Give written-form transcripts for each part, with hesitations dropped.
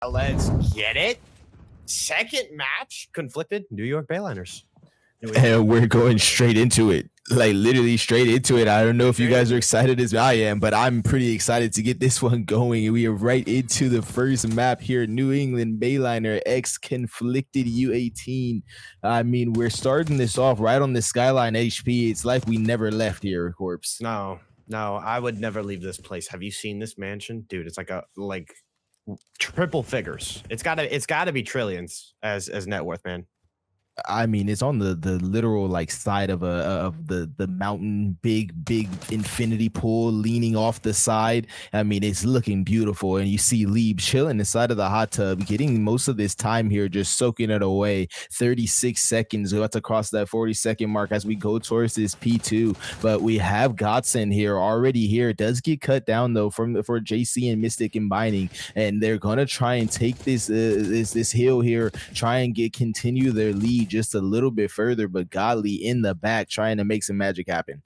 Let's get it. Second match, conflicted New York Bayliners. And we're going straight into it, like literally straight into it. I don't know if you guys are excited as I am, but I'm pretty excited to get this one going. We are right into the first map here, New England Bayliner CxnFlicted U18. I mean, we're starting this off right on the Skyline HP. It's like we never left here, Corpse. No, I would never leave this place. Have you seen this mansion? Dude, it's like triple figures. It's gotta be trillions as net worth, man. I mean, it's on the literal like side of the mountain, big infinity pool leaning off the side. I mean, it's looking beautiful, and you see Lieb chilling inside of the hot tub, getting most of this time here, just soaking it away. 36 seconds, we're about to cross that 40-second mark as we go towards this P2. But we have Godson here already here. It does get cut down though for JC and Mystic combining, and they're gonna try and take this this hill here, try and continue their lead just a little bit further, but Godly in the back trying to make some magic happen.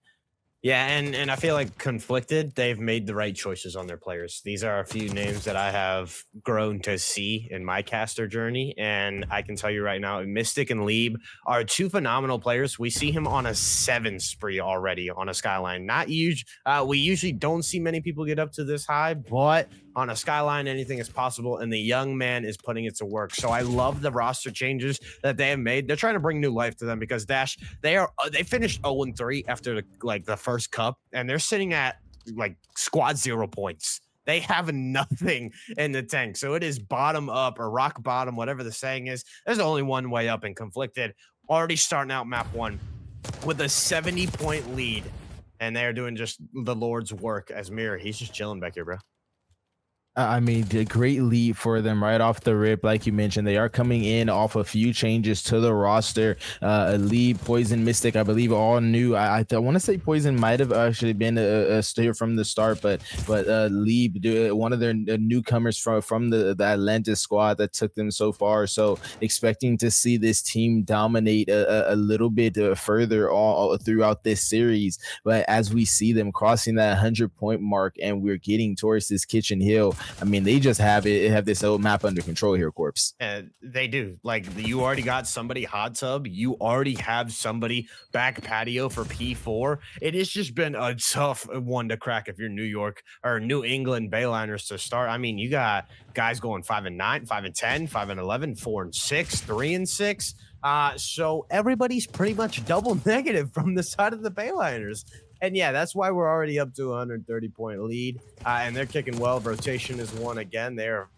Yeah, and I feel like conflicted, they've made the right choices on their players. These are a few names that I have grown to see in my caster journey, and I can tell you right now, Mystic and Lieb are two phenomenal players. We see him on a 7 spree already on a Skyline. Not huge. We usually don't see many people get up to this high, but on a Skyline, anything is possible, and the young man is putting it to work. So I love the roster changes that they have made. They're trying to bring new life to them because Dash, they finished 0-3 after the first cup, and they're sitting at like squad 0 points. They have nothing in the tank. So it is bottom up or rock bottom, whatever the saying is. There's only one way up in conflicted. Already starting out map 1 with a 70-point lead, and they're doing just the Lord's work as Mirror. He's just chilling back here, bro. I mean, the great lead for them right off the rip. Like you mentioned, they are coming in off a few changes to the roster. Lead, Poison, Mystic, I believe all new. I want to say Poison might have actually been a steer from the start, but Lead, one of their newcomers from the Atlantis squad that took them so far. So expecting to see this team dominate a little bit further all throughout this series. But as we see them crossing that 100-point mark and we're getting towards this Kitchen Hill, I mean, they just have this whole map under control here, Corpse. They do. Like, you already got somebody hot tub. You already have somebody back patio for P4. It has just been a tough one to crack if you're New York or New England Bayliners to start. I mean, you got guys going 5-9, 5-10, 5-11, 4-6, 3-6. So everybody's pretty much double negative from the side of the Bayliners. And yeah, that's why we're already up to a 130-point lead, and they're kicking well. Rotation is one again. They're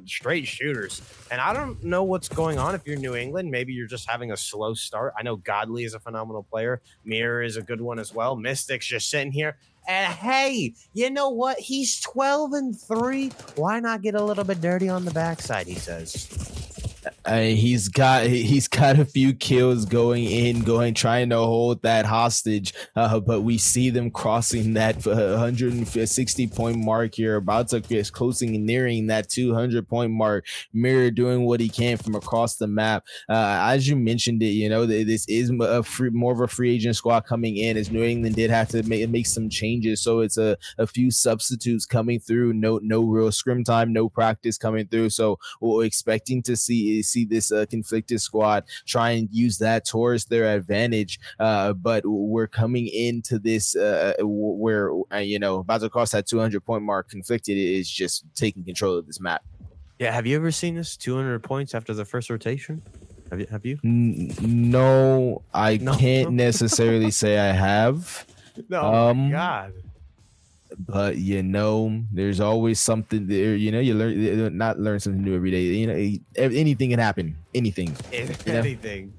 straight shooters, and I don't know what's going on if you're New England. Maybe you're just having a slow start. I know Godly is a phenomenal player. Mirror is a good one as well. Mystic's just sitting here. And hey, you know what? He's 12-3. Why not get a little bit dirty on the backside, he says. He's got a few kills trying to hold that hostage, but we see them crossing that 160-point mark here, about to get closing and nearing that 200-point mark. Mirror doing what he can from across the map. As you mentioned it, you know, this is more of a free agent squad coming in, as New England did have to make some changes, so it's a few substitutes coming through. No real scrim time, no practice coming through, so we're expecting to see this conflicted squad try and use that towards their advantage, but we're coming into this where you know, about to cross that 200-point mark. Conflicted is just taking control of this map. Yeah, have you ever seen this 200 points after the first rotation? Have you? No, I can't necessarily say I have. Oh my God. But you know, there's always something there. You know, you learn something new every day. You know, anything can happen. Anything. Anything.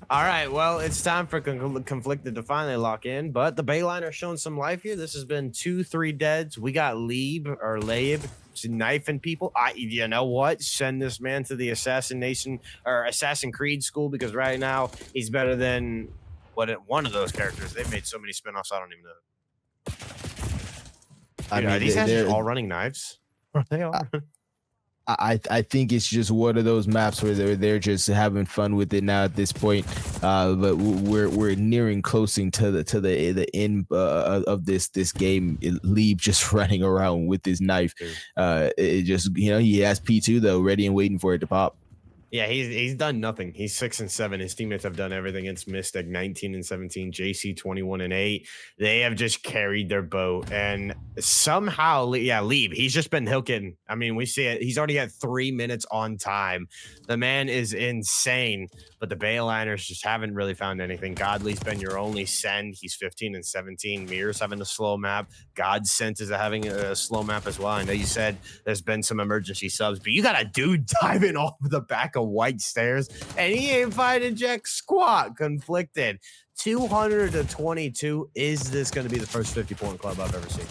All right. Well, it's time for conflicted to finally lock in. But the Bayliner showing some life here. This has been 2-3 deads. We got Lieb knifing people. You know what? Send this man to the Assassin Creed school, because right now he's better than one of those characters. They've made so many spinoffs. I don't even know. Dude, are these guys all running knives? They are. I think it's just one of those maps where they're just having fun with it now at this point. But we're nearing closing to the end of this game. Leap just running around with his knife. It just, he has P2 though, ready and waiting for it to pop. Yeah, he's done nothing. He's 6-7. His teammates have done everything. It's Mystic 19-17, JC 21-8. They have just carried their boat, and somehow, yeah, Lieb, he's just been hooking. I mean, we see it. He's already had 3 minutes on time. The man is insane, but the Bayliners just haven't really found anything. Godly's been your only send. He's 15-17. Mirror's having a slow map. Godsent is having a slow map as well. I know you said there's been some emergency subs, but you got a dude diving off the back of white stairs, and he ain't fighting jack squat. CxnFlicted 200-22. Is this going to be the first 50-point club I've ever seen?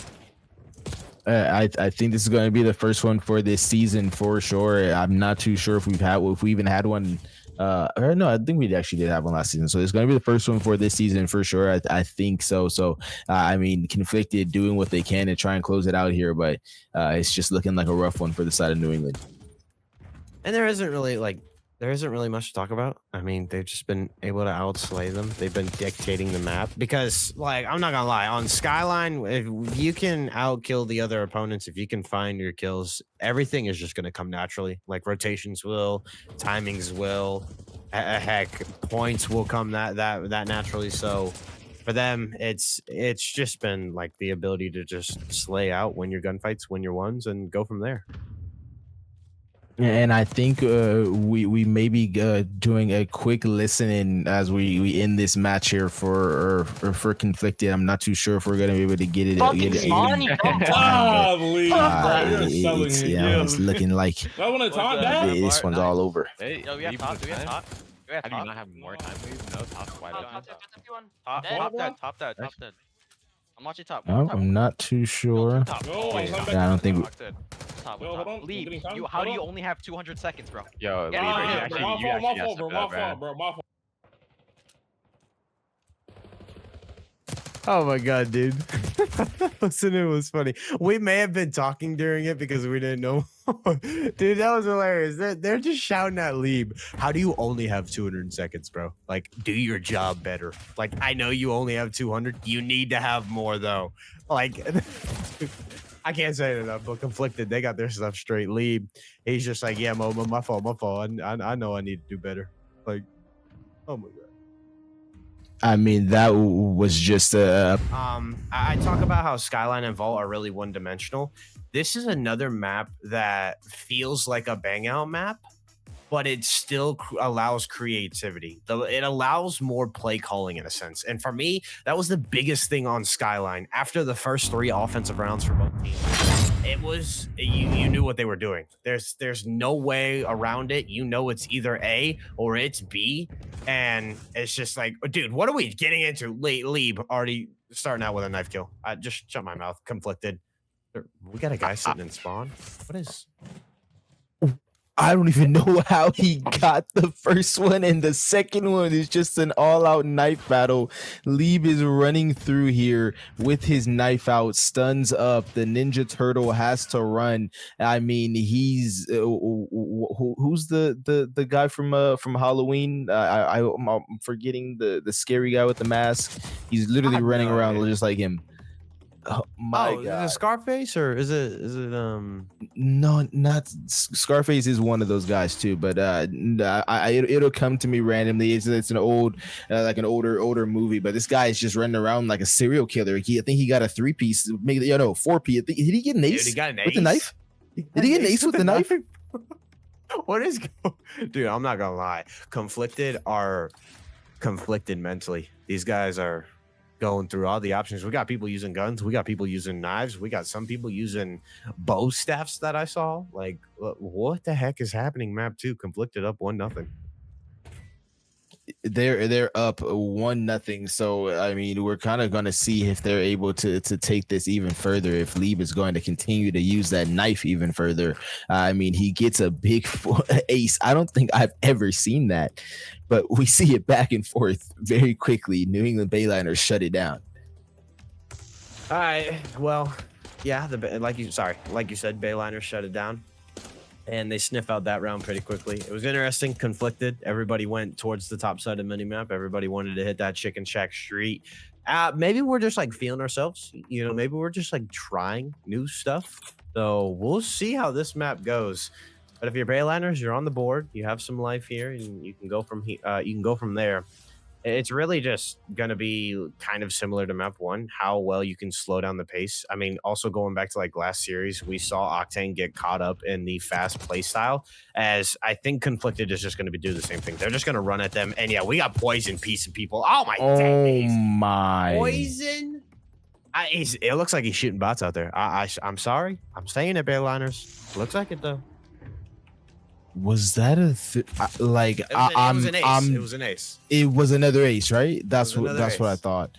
I think this is going to be the first one for this season for sure. I'm not too sure if we even had one. Or no, I think we actually did have one last season. So it's going to be the first one for this season for sure. I think so. So I mean, CxnFlicted doing what they can to try and close it out here, but it's just looking like a rough one for the side of New England. And there isn't really much to talk about. I mean, they've just been able to outslay them. They've been dictating the map because, like, I'm not gonna lie, on Skyline, if you can outkill the other opponents, if you can find your kills, everything is just gonna come naturally. Like rotations will, timings will, heck, points will come that naturally. So for them, it's just been like the ability to just slay out, win your gunfights, win your ones, and go from there. And I think we may be doing a quick listening as we end this match here for CxnFlicted. I'm not too sure if we're gonna be able to get it. It's looking like this one's all over. Hey, yo, we have top. Do we have top? How do you not have more time? No, top's wide open. Top dead. I'm watching top. I'm not too sure. I don't think. Top. Leave. How do you only have 200 seconds, bro? Yo, you actually my fault, bro. Oh my god, dude. Listen, it was funny. We may have been talking during it because we didn't know. Dude, that was hilarious. They're just shouting at Lieb. How do you only have 200 seconds, bro? Like, do your job better. Like, I know you only have 200. You need to have more, though. Like, I can't say it enough, but CxnFlicted, they got their stuff straight. Lieb, he's just like, yeah, my fault. I know I need to do better. Like, oh my god. I mean, that was just a. I talk about how Skyline and Vault are really one-dimensional. This is another map that feels like a bang out map, but it still allows creativity. It allows more play calling in a sense. And for me, that was the biggest thing on Skyline. After the first 3 offensive rounds for both teams, it was you knew what they were doing. There's no way around it. You know it's either A or it's B, and it's just like, dude, what are we getting into? Lieb already starting out with a knife kill. I just shut my mouth. CxnFlicted. We got a guy sitting in spawn. What is? I don't even know how he got the first one, and the second one is just an all-out knife battle. Lieb is running through here with his knife out, stuns up. The Ninja Turtle has to run. I mean, he's who's the guy from Halloween? I'm forgetting the scary guy with the mask. He's literally running around just like him. Oh my god! Is it Scarface or is it No, not Scarface is one of those guys too, but it'll come to me randomly. It's an old like an older movie, but this guy is just running around like a serial killer. I think he got a 3-piece, maybe 4-piece. Did he get an ace? Dude, he got an ace with the knife? Did he get an ace with the knife? What is dude, I'm not gonna lie. CxnFlicted are conflicted mentally. These guys are going through all the options. We got people using guns. We got people using knives. We got some people using bow staffs that I saw. Like, what the heck is happening? Map 2, CxnFlicted up 1-0. They're up 1-0. So I mean, we're kind of going to see if they're able to take this even further. If Lieb is going to continue to use that knife even further. I mean, he gets a big ace. I don't think I've ever seen that, but we see it back and forth very quickly. New England Bayliners shut it down. All right. Well, yeah. Like you said, Bayliners shut it down. and they sniff out that round pretty quickly. It was interesting, conflicted. Everybody went towards the top side of the minimap. Everybody wanted to hit that Chicken Shack street. Maybe we're just like feeling ourselves. You know, maybe we're just like trying new stuff. So we'll see how this map goes. But if you're Bayliners, you're on the board. You have some life here, and you can go from there. It's really just going to be kind of similar to map 1, how well you can slow down the pace. I mean, also going back to like last series, we saw Octane get caught up in the fast play style, as I think Conflicted is just going to do the same thing. They're just going to run at them. And yeah, we got Poison piecing people. Oh my days. My. Poison. It looks like he's shooting bots out there. I'm sorry. I'm saying it, Bayliners. Looks like it though. Was that a like? It was an ace. It was an ace. It was another ace, right? That's what I ace. thought.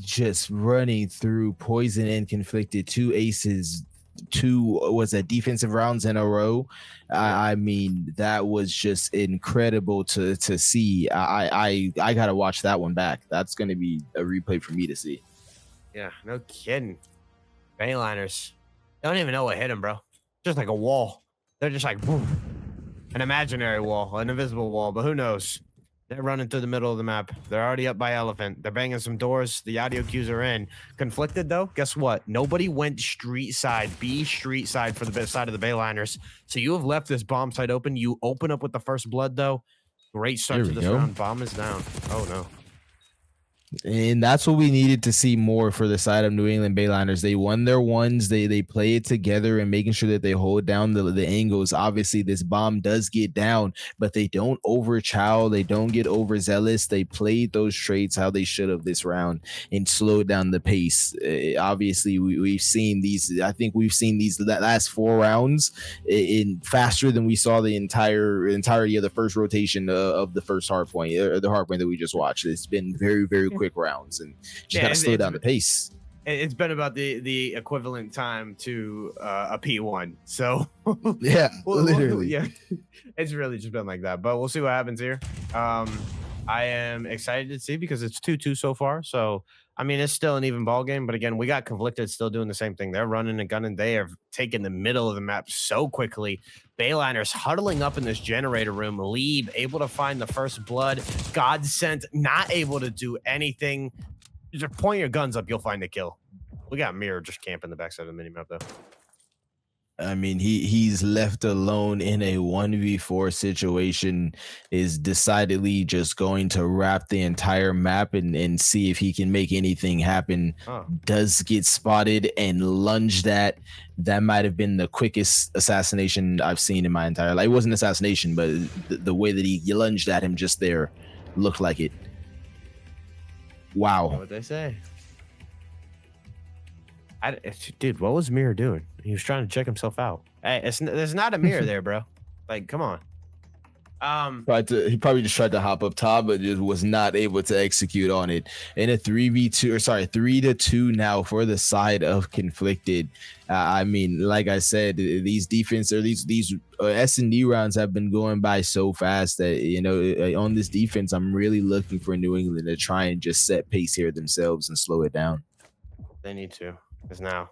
Just running through Poison and Conflicted, 2 aces, 2 was that defensive rounds in a row. I mean, that was just incredible to see. I gotta watch that one back. That's gonna be a replay for me to see. Yeah, no kidding. Bayliners don't even know what hit him, bro. Just like a wall. They're just like, woof, an imaginary wall, an invisible wall, but who knows? They're running through the middle of the map. They're already up by Elephant. They're banging some doors. The audio cues are in. Conflicted, though, guess what? Nobody went street side, B street side for the side of the Bayliners. So you have left this bomb site open. You open up with the first blood, though. Great start to this round. Bomb is down. Oh, no. And that's what we needed to see more for the side of New England Bayliners. They won their ones. They play it together and making sure that they hold down the angles. Obviously, this bomb does get down, but they don't overchow. They don't get overzealous. They played those traits how they should have this round and slowed down the pace. Obviously, we've seen these. I think we've seen these last 4 rounds in faster than we saw the entirety of the first rotation of the first hardpoint, or the hardpoint that we just watched. It's been very, very quick rounds, and just gotta slow down the pace. It's been about the equivalent time to a P1. So yeah, literally. Yeah, it's really just been like that. But we'll see what happens here. I am excited to see because it's 2-2 so far. So I mean, it's still an even ball game. But again, we got Conflicted still doing the same thing. They're running and gunning. They are taking the middle of the map so quickly. Bayliners huddling up in this generator room. Leeb able to find the first blood. Godsent not able to do anything. Just point your guns up, you'll find a kill. We got Mirror just camping the backside of the minimap though. I mean, he's left alone in a 1v4 situation, is decidedly just going to wrap the entire map and see if he can make anything happen. Does get spotted and lunged at. That might have been the quickest assassination I've seen in my entire life. It wasn't assassination, but the way that he lunged at him just there looked like it. Wow. What'd they say? Dude, what was Mirror doing? He was trying to check himself out. Hey, there's not a mirror there, bro. Like, come on. He probably just tried to hop up top, but just was not able to execute on it. In a 3-2 now for the side of Conflicted. I mean, like I said, these defense or these S&D rounds have been going by so fast that, you know, on this defense, I'm really looking for New England to try and just set pace here themselves and slow it down. They need to, because now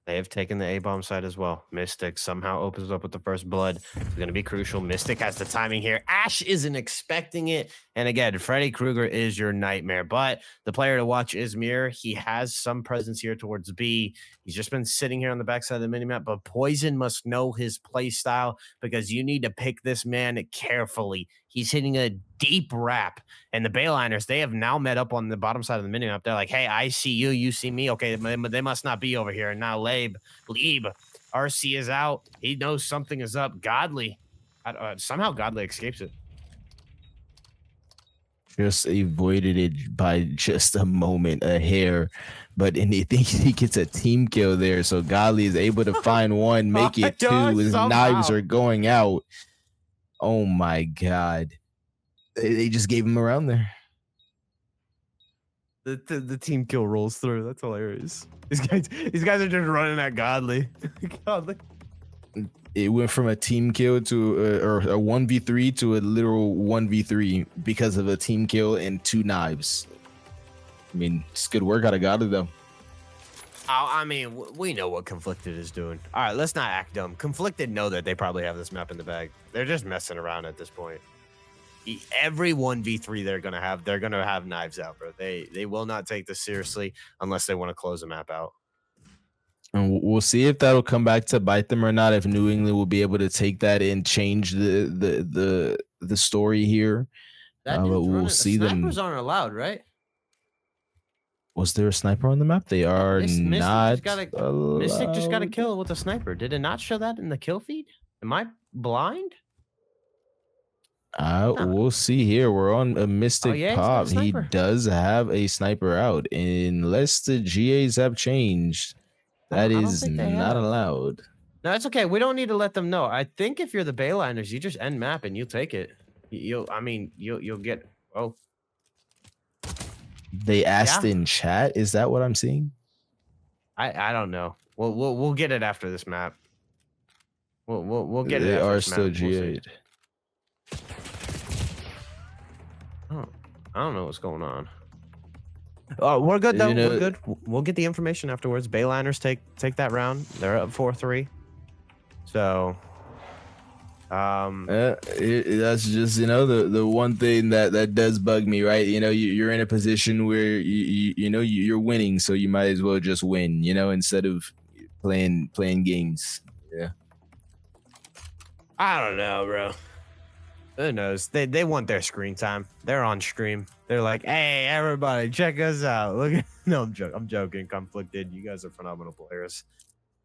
they have taken the A-bomb side as well. Mystic somehow opens up with the first blood. It's going to be crucial. Mystic has the timing here. Ash isn't expecting it. And again, Freddy Krueger is your nightmare. But the player to watch is Mirror. He has some presence here towards B. He's just been sitting here on the backside of the minimap. But Poison must know his play style because you need to pick this man carefully. He's hitting a deep wrap. And the Bayliners, they have now met up on the bottom side of the minimap. They're like, hey, I see you. You see me. Okay, they must not be over here. And now Leeb, RC is out. He knows something is up. Godly. Somehow Godly escapes it. Just avoided it by just a moment, a hair. But and he thinks he gets a team kill there. So Godly is able to find one, make it 2. His knives are going out. Oh my God. They just gave him around there. The team kill rolls through. That's hilarious. These guys are just running at Godly. Godly. It went from a team kill to or a 1v3 to a literal 1v3 because of a team kill and 2 knives. I mean, it's good work out of Godly though. I mean, we know what Conflicted is doing. All right, let's not act dumb. Conflicted know that they probably have this map in the bag. They're just messing around at this point. Every 1v3 they're gonna have knives out, bro. They will not take this seriously unless they want to close the map out. And we'll see if that'll come back to bite them or not. If New England will be able to take that and change the story here, That but dude's we'll running. see them. Snipers aren't allowed, right? Was there a sniper on the map? They are not Mystic just got a allowed. kill with a sniper. Did it not show that in the kill feed? Am I blind? We'll see here. We're on a Mystic yeah, he's got a pop. He sniper. does have a sniper out, unless the GAs have changed. That I don't is think they not have. allowed. No, it's okay. We don't need to let them know. I think if you're the Bayliners, you just end map and you take it. You'll get. Oh, They asked in chat. Is that what I'm seeing? I don't know. We'll get it after this map. We'll get it. They after are this still map. We'll GA'd. I don't know what's going on. Oh, we're good though. We're good. We'll get the information afterwards. Bayliners take that round. They're up 4-3. So, that's just the one thing that does bug me, right? You're in a position where you're winning, so you might as well just win, instead of playing games. Yeah. I don't know, bro. Who knows? They want their screen time. They're on stream. They're like, hey, everybody, check us out. Look at no, I'm joking. Conflicted. You guys are phenomenal players.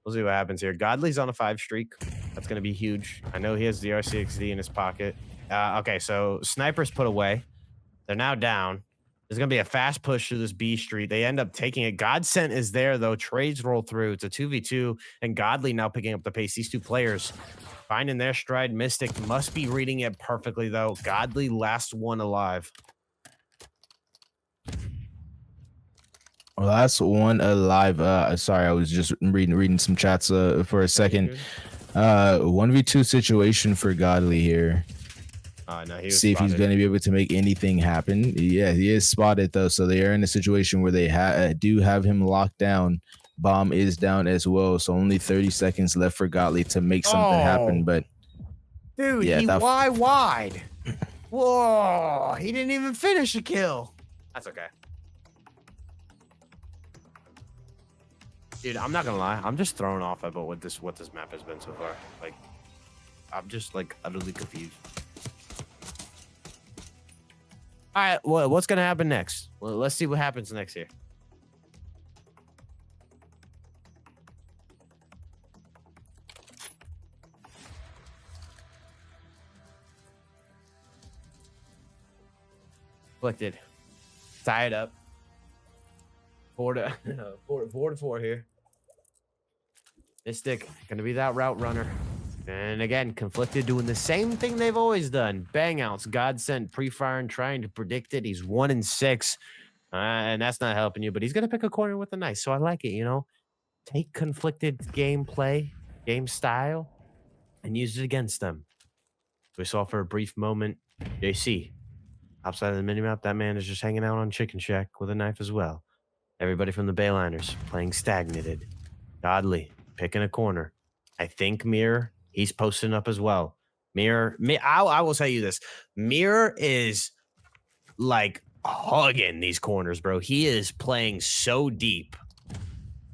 We'll see what happens here. Godly's on a 5 streak. That's gonna be huge. I know he has the RCXD in his pocket. Okay, so snipers put away. They're now down. There's gonna be a fast push through this B street. They end up taking it. Godsent is there though. Trades roll through. It's a 2v2, and Godly now picking up the pace. These two players finding their stride. Mystic must be reading it perfectly though. Godly last one alive. Last one alive. Sorry, I was just reading some chats for a second. 1v2 situation for Godly here. No, he see if he's going to be able to make anything happen. Yeah, he is spotted though, so they are in a situation where they do have him locked down. Bomb is down as well, so only 30 seconds left for Godly to make something happen. But dude, yeah, he wide. Whoa, he didn't even finish a kill. That's okay. Dude, I'm not gonna lie. I'm just thrown off about what this map has been so far. Like, I'm just like utterly confused. All right, well, what's gonna happen next? Well, let's see what happens next here. Conflicted. Tie it up. 4-4 here. Mystic gonna be that route runner. And again, Conflicted doing the same thing they've always done. Bang outs, Godsent, pre-firing, trying to predict it. He's 1-6. And that's not helping you, but he's gonna pick a corner with a knife. So I like it, Take Conflicted gameplay, game style, and use it against them. We saw for a brief moment, JC. Outside of the minimap, that man is just hanging out on Chicken Shack with a knife as well. Everybody from the Bayliners playing stagnated. Godly picking a corner. I think Mirror, he's posting up as well. Mirror, I will tell you this. Mirror is like hugging these corners, bro. He is playing so deep.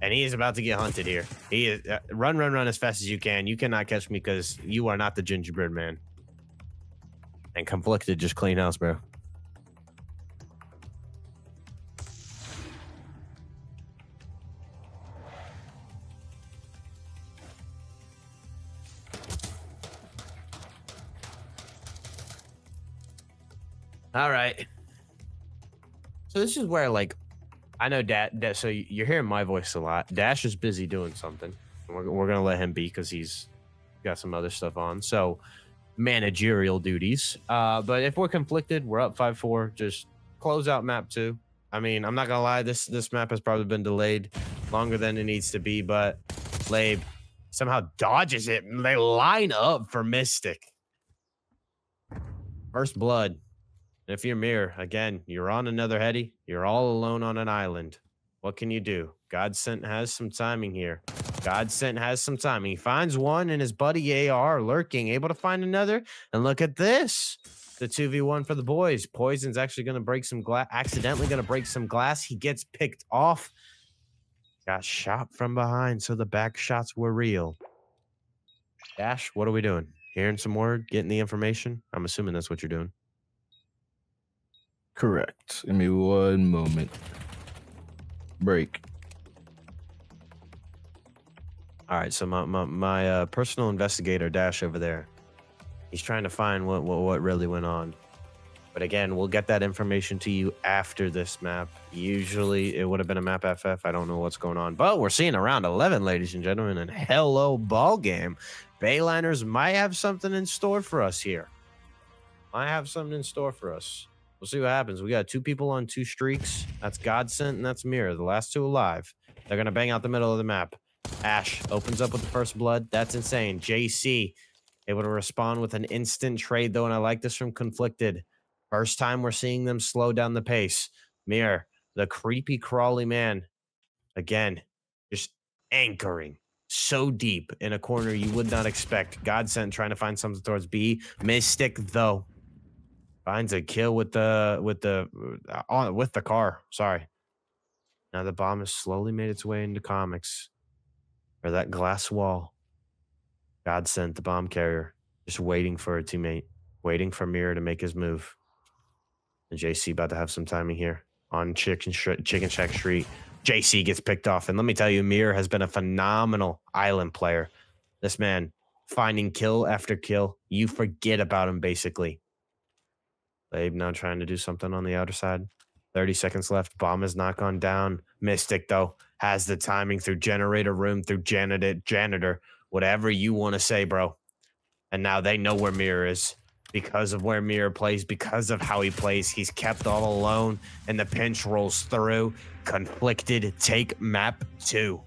And he is about to get hunted here. He is run as fast as you can. You cannot catch me because you are not the gingerbread man. And Conflicted just clean house, bro. All right. So this is where, like, I know so you're hearing my voice a lot. Dash is busy doing something. We're going to let him be because he's got some other stuff on. So managerial duties. But if we're Conflicted, we're up 5-4. Just close out map 2. I mean, I'm not going to lie. This map has probably been delayed longer than it needs to be. But Labe somehow dodges it. And they line up for Mystic. First blood. If you're Mirror, again, you're on another heady. You're all alone on an island. What can you do? Godsent has some timing here. Godsent has some timing. He finds one and his buddy AR lurking, able to find another. And look at this. The 2v1 for the boys. Poison's actually going to break some glass, accidentally going to break some glass. He gets picked off. Got shot from behind, so the back shots were real. Dash, what are we doing? Hearing some word, getting the information? I'm assuming that's what you're doing. Correct. Give me one moment. Break. All right, so my personal investigator, Dash, over there, he's trying to find what really went on. But again, we'll get that information to you after this map. Usually, it would have been a map FF. I don't know what's going on. But we're seeing around 11, ladies and gentlemen, and hello, ball game. Bayliners might have something in store for us here. Might have something in store for us. We'll see what happens. We got 2 people on 2 streaks. That's Godsent and that's Mirror, the last 2 alive. They're going to bang out the middle of the map. Ash opens up with the first blood. That's insane. JC able to respond with an instant trade, though, and I like this from CxnFlicted. First time we're seeing them slow down the pace. Mirror, the creepy crawly man, again, just anchoring so deep in a corner you would not expect. Godsent trying to find something towards B. Mystic, though, finds a kill with the car. Sorry. Now the bomb has slowly made its way into comics. Or that glass wall. Godsent, the bomb carrier, just waiting for a teammate, waiting for Mirror to make his move. And JC about to have some timing here on Chicken Shack Street. JC gets picked off. And let me tell you, Mirror has been a phenomenal island player. This man finding kill after kill. You forget about him, basically. Babe now trying to do something on the outer side. 30 seconds left. Bomb has not gone down. Mystic, though, has the timing through generator room, through janitor, whatever you want to say, bro. And now they know where Mirror is. Because of where Mirror plays, because of how he plays, he's kept all alone, and the pinch rolls through. CxnFlicted take map 2.